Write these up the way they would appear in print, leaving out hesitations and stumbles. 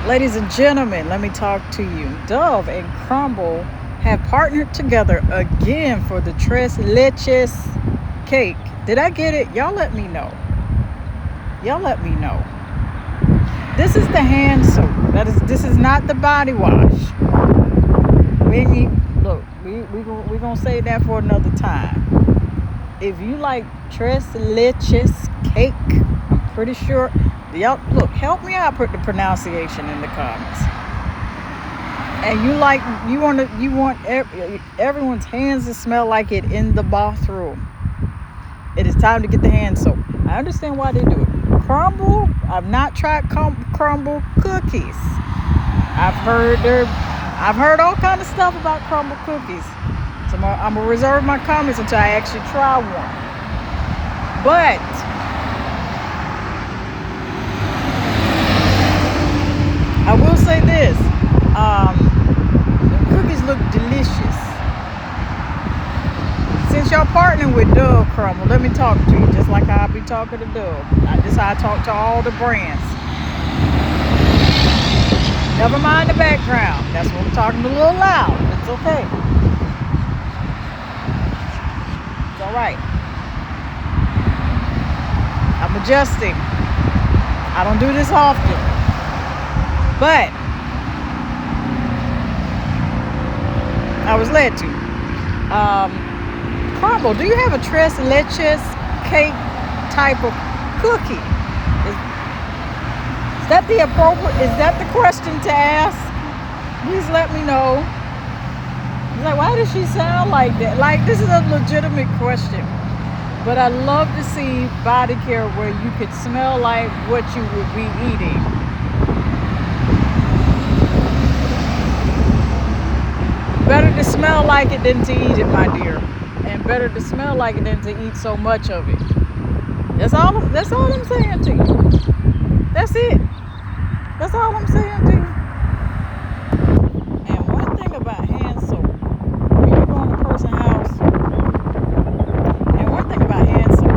Ladies and gentlemen, let me talk to you. Dove and Crumbl have partnered together again for the Tres Leches cake. Did I get it? Y'all let me know. Y'all let me know. This is the hand soap. This is not the body wash. We need look. We gonna save that for another time. If you like Tres Leches cake, I'm pretty sure. Y'all look. Help me out. Put the pronunciation in the comments. And you want everyone's hands to smell like it in the bathroom. It is time to get the hand soap. I understand why they do it. Crumbl. I've not tried Crumbl cookies. I've heard all kind of stuff about Crumbl cookies. So I'm gonna reserve my comments until I actually try one. But I will say this: the cookies look delicious. Since y'all partnering with Dove Crumbl, let me talk to you just like I'll be talking to Dove. This is how I talk to all the brands. Never mind the background. That's what I'm talking a little loud. It's okay. It's all right. I'm adjusting. I don't do this often. But I was led to. Crumbl, do you have a Tres Leches cake type of cookie? Is that the appropriate? Is that the question to ask? Please let me know. It's like, why does she sound like that? Like, this is a legitimate question. But I love to see body care where you could smell like what you would be eating. Better to smell like it than to eat it, my dear. And better to smell like it than to eat so much of it. That's all I'm saying to you. That's it. That's all I'm saying to you. And one thing about hand soap, when you go in a person's house, and one thing about hand soap,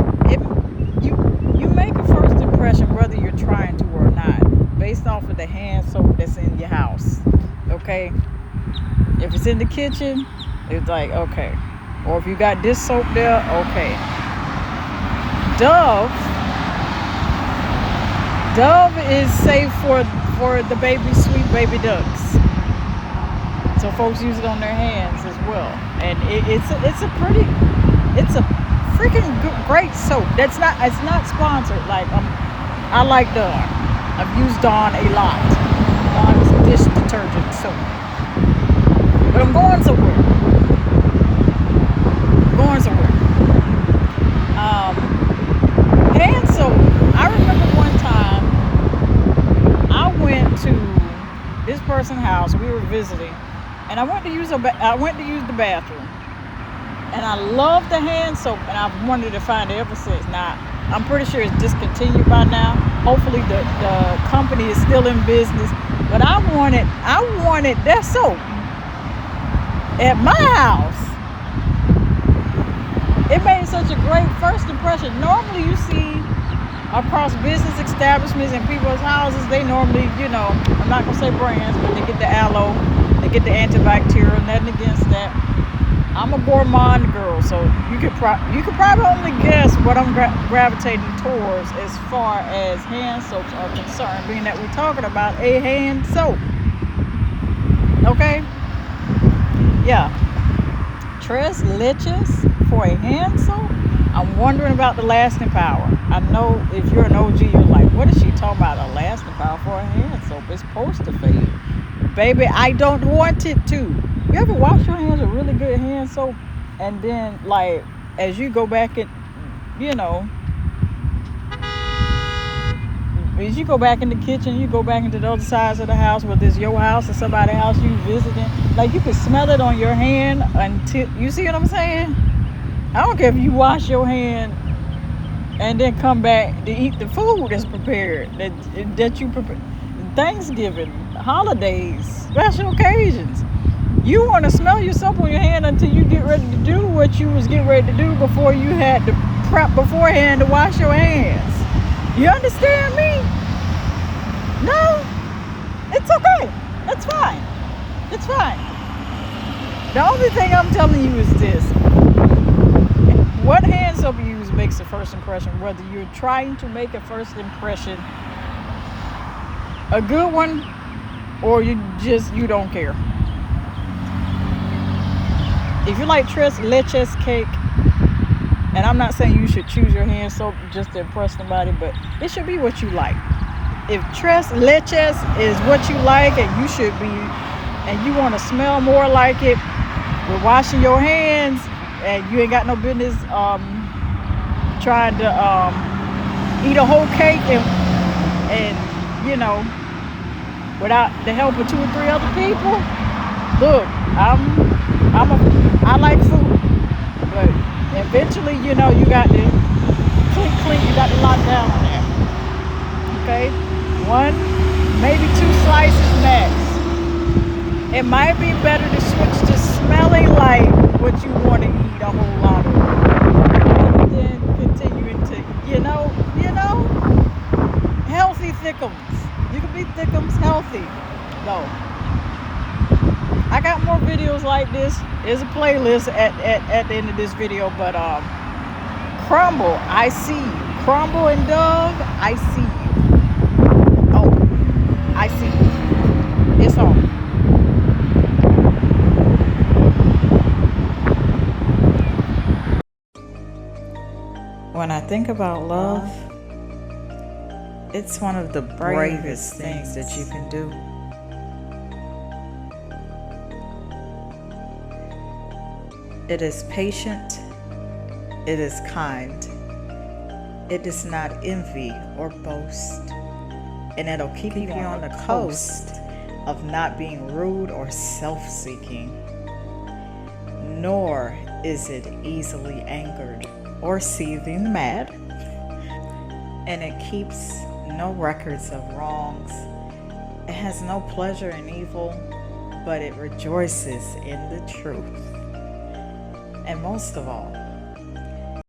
you make a first impression whether you're trying to or not, based off of the hand soap that's in your house. Okay? If it's in the kitchen, it's like, okay. Or if you got this soap there, okay. Dove is safe for the sweet baby ducks. So folks use it on their hands as well. And it's a freaking great soap. It's not sponsored. Like I like Dawn. I've used Dawn a lot. Dawn's dish detergent soap. But I'm going somewhere. Hand soap. I remember one time I went to this person's house. We were visiting, and I went to use the bathroom. And I love the hand soap, and I've wanted to find it ever since. Now I'm pretty sure it's discontinued by now. Hopefully the company is still in business. But I wanted that soap at my house. It made such a great first impression. Normally you see across business establishments and people's houses, they normally, I'm not going to say brands, but they get the aloe, they get the antibacterial, nothing against that. I'm a gourmand girl, so you could probably only guess what I'm gravitating towards as far as hand soaps are concerned, being that we're talking about a hand soap. Okay? Yeah. Tres Leches for a hand soap. I'm wondering about the lasting power. I know if you're an OG, you're like, what is she talking about? A lasting power for a hand soap? It's supposed to fade. Baby, I don't want it to. You ever wash your hands with really good hand soap, and then like as you go back in, as you go back in the kitchen, you go back into the other sides of the house, whether it's your house or somebody's house you visiting, like you can smell it on your hand until, you see what I'm saying? I don't care if you wash your hand and then come back to eat the food that's prepared, that you prepare. Thanksgiving, holidays, special occasions. You want to smell your soap on your hand until you get ready to do what you was getting ready to do before you had to prep beforehand to wash your hands. You understand me? No? It's okay. It's fine. It's fine. The only thing I'm telling you is this. What hand soap you use makes a first impression, whether you're trying to make a first impression a good one or you don't care. If you like Tres Leches cake, and I'm not saying you should choose your hand soap just to impress somebody, but it should be what you like. If Tres Leches is what you like and you want to smell more like it with washing your hands, and you ain't got no business trying to eat a whole cake and without the help of 2 or 3 other people. Look, I like food, but eventually, you got to clink, you got to lock down on that. Okay, 1, maybe 2 slices max. It might be better to switch to smelling like what you want to eat a whole lot of, rather than continuing to, healthy thickums. You can be thickums healthy, though. I got more videos like this. There's a playlist at the end of this video, but Crumbl, I see you. Crumbl and Dove, I see you. Oh, I see you. It's on. When I think about love, it's one of the bravest things that you can do. It is patient, it is kind, it does not envy or boast, and it'll keep you on the coast of not being rude or self-seeking, nor is it easily angered or seething mad, and it keeps no records of wrongs. It has no pleasure in evil, but it rejoices in the truth. And most of all,